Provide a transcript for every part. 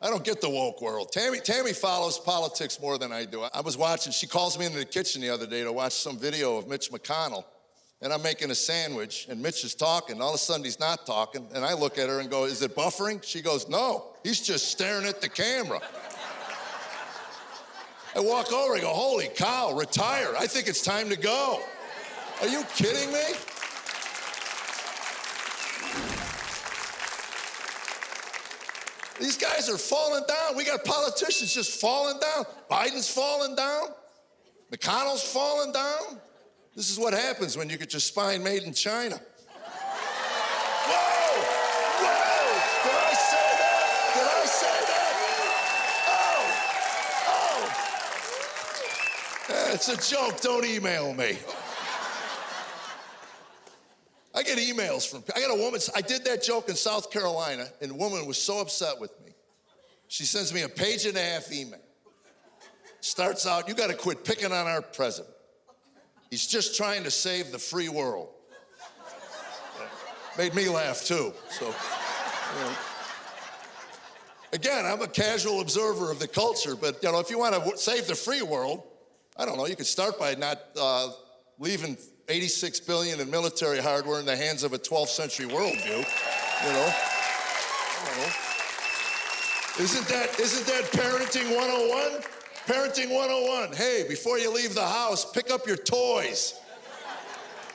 I don't get the woke world. Tammy follows politics more than I do. I was watching, she calls me into the kitchen the other day to watch some video of Mitch McConnell, and I'm making a sandwich, and Mitch is talking. All of a sudden, he's not talking, and I look at her and go, is it buffering? She goes, no, he's just staring at the camera. I walk over, I go, holy cow, retire. I think it's time to go. Are you kidding me? These guys are falling down. We got politicians just falling down. Biden's falling down. McConnell's falling down. This is what happens when you get your spine made in China. Whoa! Whoa! Did I say that? Did I say that? Oh! It's a joke. Don't email me. I get emails from, I got a woman, I did that joke in South Carolina, and the woman was so upset with me. She sends me a page-and-a-half email. Starts out, you gotta quit picking on our president. He's just trying to save the free world. Made me laugh too, so, you know. Again, I'm a casual observer of the culture, but you know, if you wanna save the free world, I don't know, you could start by not leaving 86 billion in military hardware in the hands of a 12th century worldview, you know? I don't know. Isn't that parenting 101? Parenting 101. Hey, before you leave the house, pick up your toys.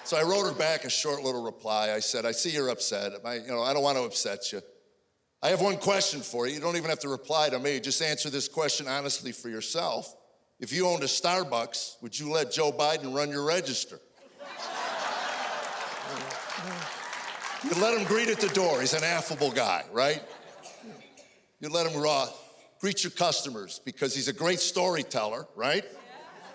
So I wrote her back a short little reply. I said, I see you're upset. I don't want to upset you. I have one question for you. You don't even have to reply to me. Just answer this question honestly for yourself. If you owned a Starbucks, would you let Joe Biden run your register? You'd let him greet at the door. He's an affable guy, right? You'd let him greet your customers because he's a great storyteller, right?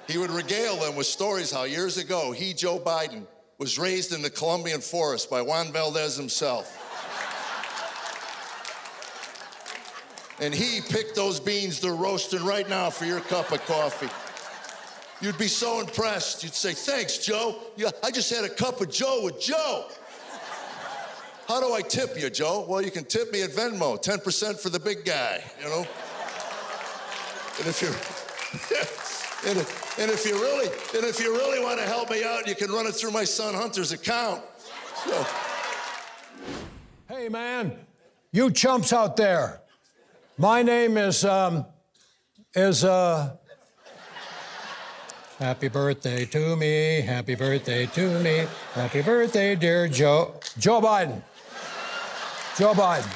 He would regale them with stories how years ago, he, Joe Biden, was raised in the Colombian forest by Juan Valdez himself. And he picked those beans they're roasting right now for your cup of coffee. You'd be so impressed. You'd say, thanks, Joe. Yeah, I just had a cup of Joe with Joe. How do I tip you, Joe? Well, you can tip me at Venmo, 10% for the big guy, you know? And if you really want to help me out, you can run it through my son Hunter's account. So. Hey, man, you chumps out there. My name is happy birthday to me, happy birthday to me, happy birthday, dear Joe Biden. Joe Biden.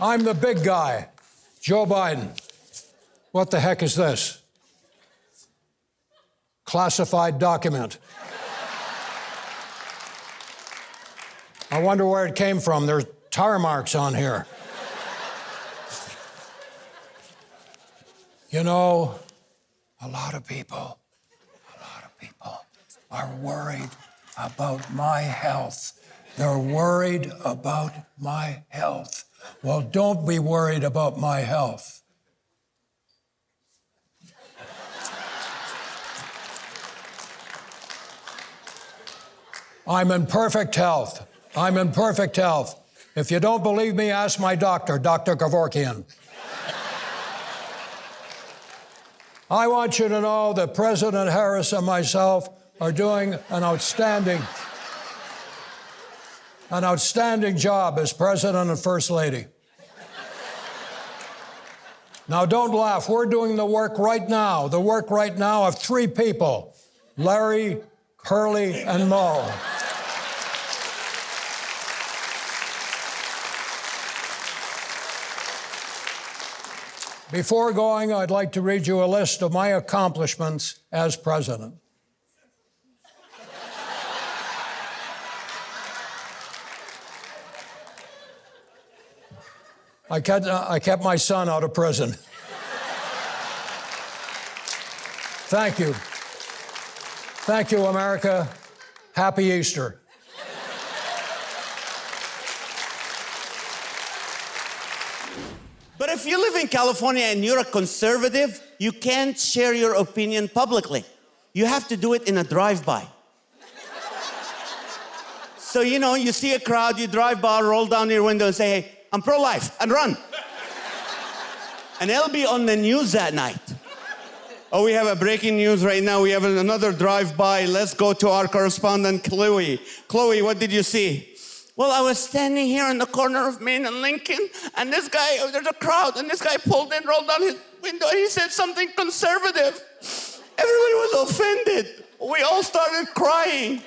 I'm the big guy, Joe Biden. What the heck is this? Classified document. I wonder where it came from. There's tire marks on here. You know, a lot of people are worried about my health. They're worried about my health. Well, don't be worried about my health. I'm in perfect health. I'm in perfect health. If you don't believe me, ask my doctor, Dr. Kevorkian. I want you to know that President Harris and myself are doing an outstanding job as President and First Lady. Now, don't laugh. We're doing the work right now of three people, Larry, Curly, and Moe. Before going, I'd like to read you a list of my accomplishments as president. I kept my son out of prison. Thank you. Thank you, America. Happy Easter. But if you live in California and you're a conservative, you can't share your opinion publicly. You have to do it in a drive-by. So, you know, you see a crowd, you drive by, roll down your window and say, hey, I'm pro-life, and run. And it'll be on the news that night. Oh, we have a breaking news right now. We have another drive-by. Let's go to our correspondent, Chloe. Chloe, what did you see? Well, I was standing here in the corner of Main and Lincoln, and this guy, there's a crowd, and this guy pulled in, rolled down his window, and he said something conservative. Everybody was offended. We all started crying.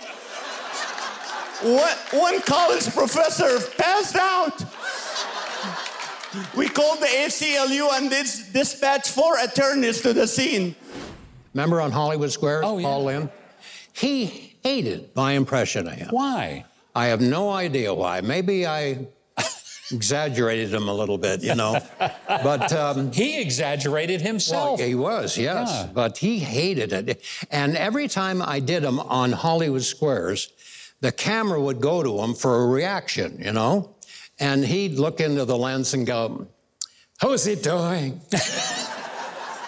One college professor passed out. We called the ACLU and dispatched 4 attorneys to the scene. Remember on Hollywood Square, Oh, yeah. Paul Lynde? He hated my impression of him. Why? I have no idea why. Maybe I exaggerated him a little bit, you know. But He exaggerated himself. well, he was, yes. Yeah. But he hated it. And every time I did him on Hollywood Squares, the camera would go to him for a reaction, you know. And he'd look into the lens and go, "Who's he doing?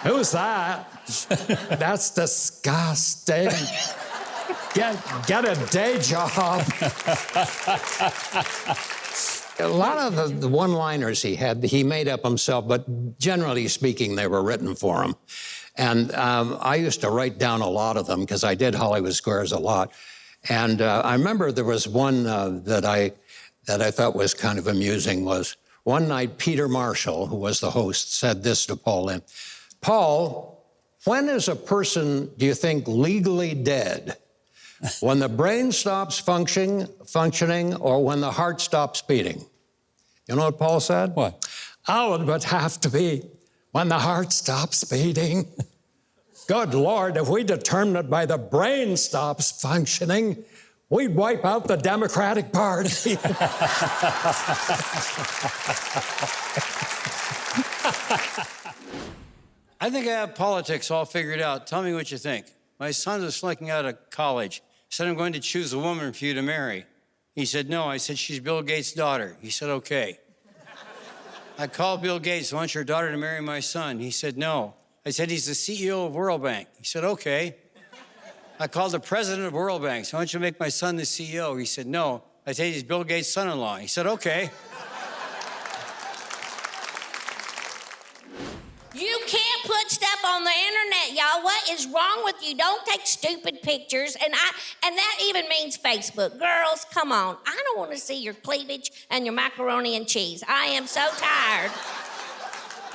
Who's that? That's disgusting. Get a day job." A lot of the one-liners he made up himself, but generally speaking, they were written for him. And I used to write down a lot of them because I did Hollywood Squares a lot. And I remember there was one that I thought was kind of amusing. Was one night Peter Marshall, who was the host, said this to Paul Lynde: "Paul, when is a person, do you think, legally dead? When the brain stops functioning, or when the heart stops beating?" You know what Paul said? What? "Oh, it would have to be when the heart stops beating." Good Lord, if we determined it by the brain stops functioning, we'd wipe out the Democratic Party. I think I have politics all figured out. Tell me what you think. My son is flunking out of college. I said, "I'm going to choose a woman for you to marry." He said, "No." I said, "She's Bill Gates' daughter." He said, "Okay." I called Bill Gates. "I want your daughter to marry my son." He said, "No." I said, "He's the CEO of World Bank." He said, "Okay." I called the president of World Bank. "I want you to make my son the CEO." He said, "No." I said, "He's Bill Gates' son-in-law." He said, "Okay." You can't put stuff on the internet, y'all. What is wrong with you? Don't take stupid pictures. And that even means Facebook. Girls, come on. I don't want to see your cleavage and your macaroni and cheese. I am so tired.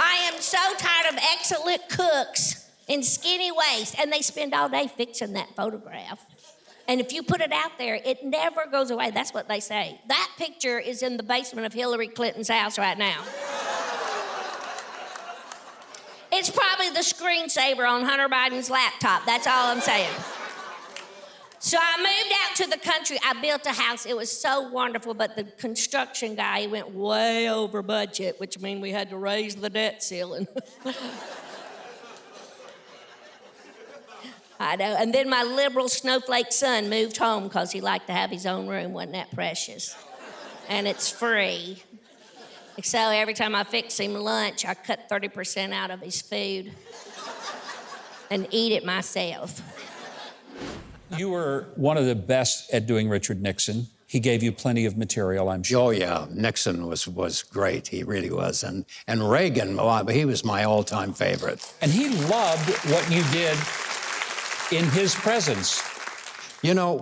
I am so tired of excellent cooks in skinny waist, and they spend all day fixing that photograph. And if you put it out there, it never goes away. That's what they say. That picture is in the basement of Hillary Clinton's house right now. It's probably the screensaver on Hunter Biden's laptop. That's all I'm saying. So I moved out to the country. I built a house. It was so wonderful, but the construction guy, he went way over budget, which means we had to raise the debt ceiling. I know. And then my liberal snowflake son moved home because he liked to have his own room. Wasn't that precious? And it's free. So every time I fix him lunch, I cut 30% out of his food and eat it myself. You were one of the best at doing Richard Nixon. He gave you plenty of material, I'm sure. Oh, yeah, Nixon was great. He really was. And Reagan, well, he was my all-time favorite. And he loved what you did in his presence. You know,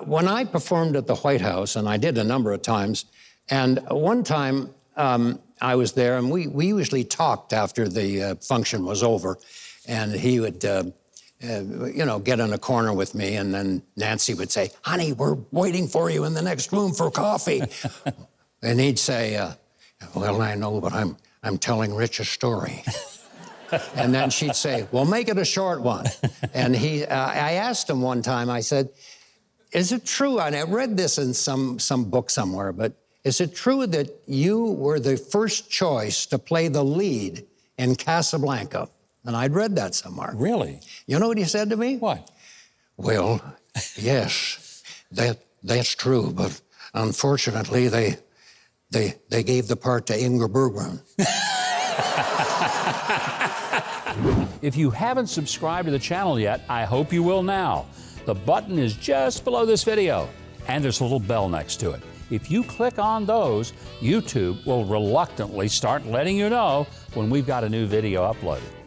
when I performed at the White House, and I did a number of times, and one time I was there, and we usually talked after the function was over, and he would, get in a corner with me, and then Nancy would say, "Honey, we're waiting for you in the next room for coffee." And he'd say, "Well, I know, but I'm telling Rich a story." And then she'd say, "Well, make it a short one." And I asked him one time, I said, "Is it true?" And I read this in some book somewhere, but is it true that you were the first choice to play the lead in Casablanca? And I'd read that somewhere. Really? You know what he said to me? What? "Well, yes, that's true, but unfortunately they gave the part to Ingrid Bergman." If you haven't subscribed to the channel yet, I hope you will now. The button is just below this video, and there's a little bell next to it. If you click on those, YouTube will reluctantly start letting you know when we've got a new video uploaded.